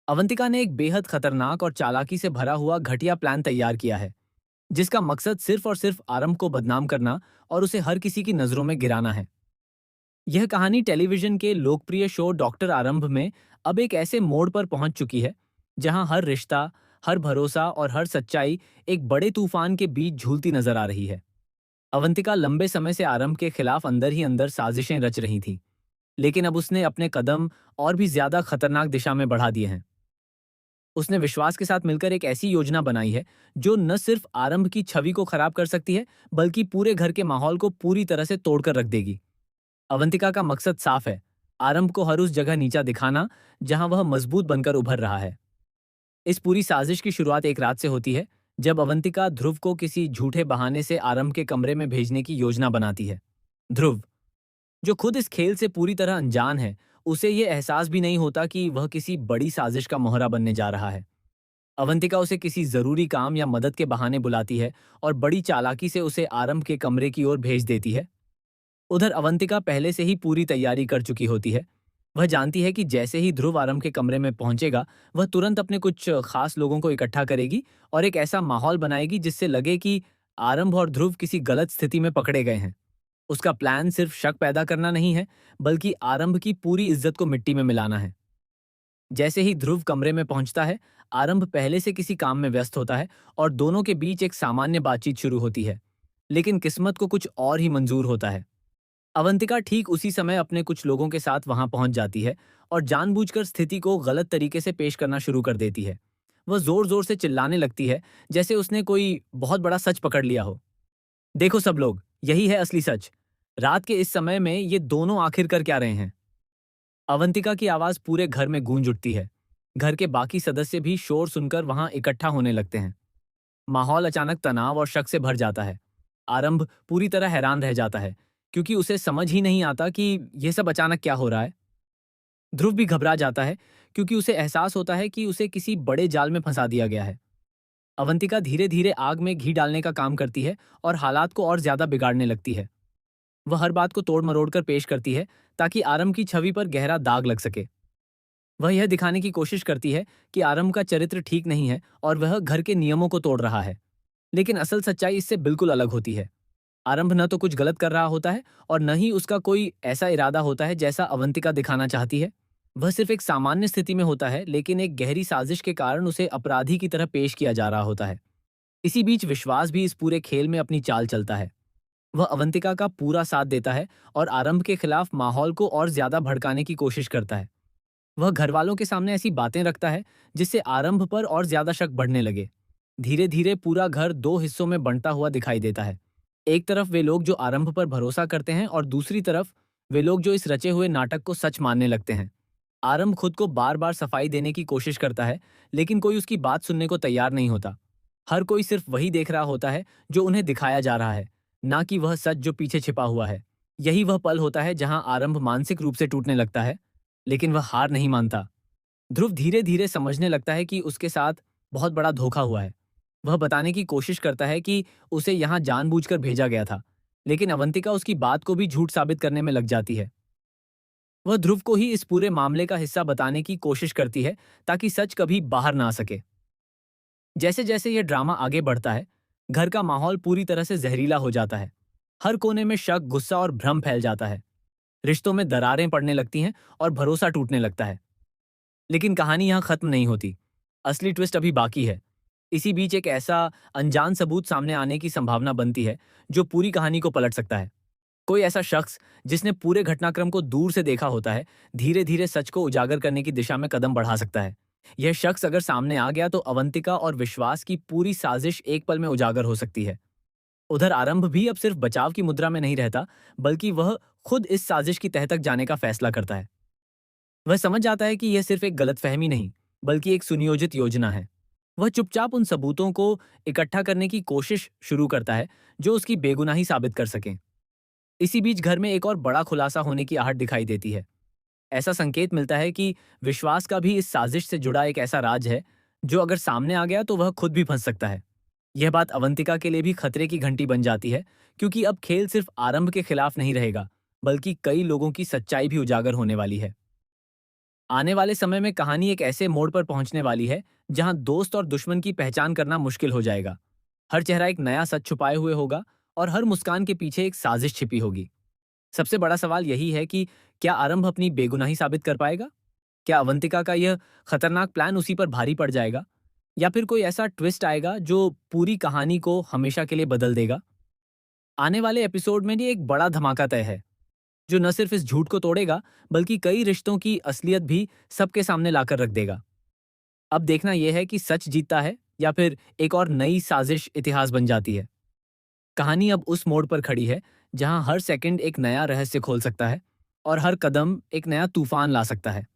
अवंतिका ने एक बेहद खतरनाक और चालाकी से भरा हुआ घटिया प्लान तैयार किया है, जिसका मकसद सिर्फ और सिर्फ आरंभ को बदनाम करना और उसे हर किसी की नजरों में गिराना है। यह कहानी टेलीविजन के लोकप्रिय शो डॉक्टर आरंभ में अब एक ऐसे मोड़ पर पहुंच चुकी है, जहां हर रिश्ता, हर भरोसा और हर सच्चाई एक बड़े तूफान के बीच झूलती नजर आ रही है। अवंतिका लंबे समय से आरंभ के खिलाफ अंदर ही अंदर साजिशें रच रही थी, लेकिन अब उसने अपने कदम और भी ज्यादा खतरनाक दिशा में बढ़ा दिए हैं। उसने विश्वास के साथ मिलकर एक ऐसी योजना बनाई है, जो न सिर्फ आरंभ की छवि को खराब कर सकती है, बल्कि पूरे घर के माहौल को पूरी तरह से तोड़कर रख देगी। अवंतिका का मकसद साफ है, आरंभ को हर उस जगह नीचा दिखाना जहां वह मजबूत बनकर उभर रहा है। इस पूरी साजिश की शुरुआत एक रात से होती है, जब अवंतिका ध्रुव को किसी झूठे बहाने से आरंभ के कमरे में भेजने की योजना बनाती है। ध्रुव, जो खुद इस खेल से पूरी तरह अनजान है, उसे ये एहसास भी नहीं होता कि वह किसी बड़ी साजिश का मोहरा बनने जा रहा है। अवंतिका उसे किसी जरूरी काम या मदद के बहाने बुलाती है और बड़ी चालाकी से उसे आरंभ के कमरे की ओर भेज देती है। उधर अवंतिका पहले से ही पूरी तैयारी कर चुकी होती है। वह जानती है कि जैसे ही ध्रुव आरंभ के कमरे में पहुंचेगा, वह तुरंत अपने कुछ खास लोगों को इकट्ठा करेगी और एक ऐसा माहौल बनाएगी जिससे लगे कि आरंभ और ध्रुव किसी गलत स्थिति में पकड़े गए हैं। उसका प्लान सिर्फ शक पैदा करना नहीं है, बल्कि आरंभ की पूरी इज्जत को मिट्टी में मिलाना है। जैसे ही ध्रुव कमरे में पहुंचता है, आरंभ पहले से किसी काम में व्यस्त होता है और दोनों के बीच एक सामान्य बातचीत शुरू होती है। लेकिन किस्मत को कुछ और ही मंजूर होता है। अवंतिका ठीक उसी समय अपने कुछ लोगों के साथ वहां पहुंच जाती है और जानबूझकर स्थिति को गलत तरीके से पेश करना शुरू कर देती है। वह जोर जोर से चिल्लाने लगती है, जैसे उसने कोई बहुत बड़ा सच पकड़ लिया हो। देखो सब लोग, यही है असली सच। रात के इस समय में ये दोनों आखिर कर क्या रहे हैं? अवंतिका की आवाज पूरे घर में गूंज उठती है। घर के बाकी सदस्य भी शोर सुनकर वहां इकट्ठा होने लगते हैं। माहौल अचानक तनाव और शक से भर जाता है। आरंभ पूरी तरह हैरान रह जाता है, क्योंकि उसे समझ ही नहीं आता कि यह सब अचानक क्या हो रहा है। ध्रुव भी घबरा जाता है, क्योंकि उसे एहसास होता है कि उसे किसी बड़े जाल में फंसा दिया गया है। अवंतिका धीरे धीरे आग में घी डालने का काम करती है और हालात को और ज्यादा बिगाड़ने लगती है। वह हर बात को तोड़ मरोड़ कर पेश करती है, ताकि आरंभ की छवि पर गहरा दाग लग सके। वह यह दिखाने की कोशिश करती है कि आरंभ का चरित्र ठीक नहीं है और वह घर के नियमों को तोड़ रहा है। लेकिन असल सच्चाई इससे बिल्कुल अलग होती है। आरंभ न तो कुछ गलत कर रहा होता है और न ही उसका कोई ऐसा इरादा होता है जैसा अवंतिका दिखाना चाहती है। वह सिर्फ एक सामान्य स्थिति में होता है, लेकिन एक गहरी साजिश के कारण उसे अपराधी की तरह पेश किया जा रहा होता है। इसी बीच विश्वास भी इस पूरे खेल में अपनी चाल चलता है। वह अवंतिका का पूरा साथ देता है और आरंभ के खिलाफ माहौल को और ज्यादा भड़काने की कोशिश करता है। वह घर वालों के सामने ऐसी बातें रखता है जिससे आरंभ पर और ज्यादा शक बढ़ने लगे। धीरे धीरे पूरा घर दो हिस्सों में बंटा हुआ दिखाई देता है। एक तरफ वे लोग जो आरंभ पर भरोसा करते हैं और दूसरी तरफ वे लोग जो इस रचे हुए नाटक को सच मानने लगते हैं। आरंभ खुद को बार बार सफाई देने की कोशिश करता है, लेकिन कोई उसकी बात सुनने को तैयार नहीं होता। हर कोई सिर्फ वही देख रहा होता है जो उन्हें दिखाया जा रहा है, ना कि वह सच जो पीछे छिपा हुआ है। यही वह पल होता है जहां आरंभ मानसिक रूप से टूटने लगता है, लेकिन वह हार नहीं मानता। ध्रुव धीरे धीरे समझने लगता है कि उसके साथ बहुत बड़ा धोखा हुआ है। वह बताने की कोशिश करता है कि उसे यहाँ जानबूझकर भेजा गया था, लेकिन अवंतिका उसकी बात को भी झूठ साबित करने में लग जाती है। वह ध्रुव को ही इस पूरे मामले का हिस्सा बताने की कोशिश करती है, ताकि सच कभी बाहर ना आ सके। जैसे जैसे यह ड्रामा आगे बढ़ता है, घर का माहौल पूरी तरह से जहरीला हो जाता है। हर कोने में शक, गुस्सा और भ्रम फैल जाता है। रिश्तों में दरारें पड़ने लगती हैं और भरोसा टूटने लगता है। लेकिन कहानी यहाँ खत्म नहीं होती। असली ट्विस्ट अभी बाकी है। इसी बीच एक ऐसा अनजान सबूत सामने आने की संभावना बनती है, जो पूरी कहानी को पलट सकता है। कोई ऐसा शख्स जिसने पूरे घटनाक्रम को दूर से देखा होता है, धीरे धीरे सच को उजागर करने की दिशा में कदम बढ़ा सकता है। यह शख्स अगर सामने आ गया तो अवंतिका और विश्वास की पूरी साजिश एक पल में उजागर हो सकती है। उधर आरंभ भी अब सिर्फ बचाव की मुद्रा में नहीं रहता, बल्कि वह खुद इस साजिश की तह तक जाने का फैसला करता है। वह समझ जाता है कि यह सिर्फ एक गलतफहमी नहीं, बल्कि एक सुनियोजित योजना है। वह चुपचाप उन सबूतों को इकट्ठा करने की कोशिश शुरू करता है, जो उसकी बेगुनाही साबित कर सकें। इसी बीच घर में एक और बड़ा खुलासा होने की आहट दिखाई देती है। ऐसा संकेत मिलता है कि विश्वास का भी इस साजिश से जुड़ा एक ऐसा राज है, जो अगर सामने आ गया तो वह खुद भी फंस सकता है। यह बात अवंतिका के लिए भी खतरे की घंटी बन जाती है, क्योंकि अब खेल सिर्फ आरंभ के खिलाफ नहीं रहेगा, बल्कि कई लोगों की सच्चाई भी उजागर होने वाली है। आने वाले समय में कहानी एक ऐसे मोड़ पर पहुंचने वाली है जहां दोस्त और दुश्मन की पहचान करना मुश्किल हो जाएगा। हर चेहरा एक नया सच छुपाए हुए होगा और हर मुस्कान के पीछे एक साजिश छिपी होगी। सबसे बड़ा सवाल यही है कि क्या आरंभ अपनी बेगुनाही साबित कर पाएगा? क्या अवंतिका का यह खतरनाक प्लान उसी पर भारी पड़ जाएगा? या फिर कोई ऐसा ट्विस्ट आएगा जो पूरी कहानी को हमेशा के लिए बदल देगा? आने वाले एपिसोड में ये एक बड़ा धमाका तय है, जो न सिर्फ इस झूठ को तोड़ेगा, बल्कि कई रिश्तों की असलियत भी सबके सामने लाकर रख देगा। अब देखना यह है कि सच जीतता है या फिर एक और नई साजिश इतिहास बन जाती है। कहानी अब उस मोड़ पर खड़ी है जहां हर सेकंड एक नया रहस्य खोल सकता है और हर कदम एक नया तूफान ला सकता है।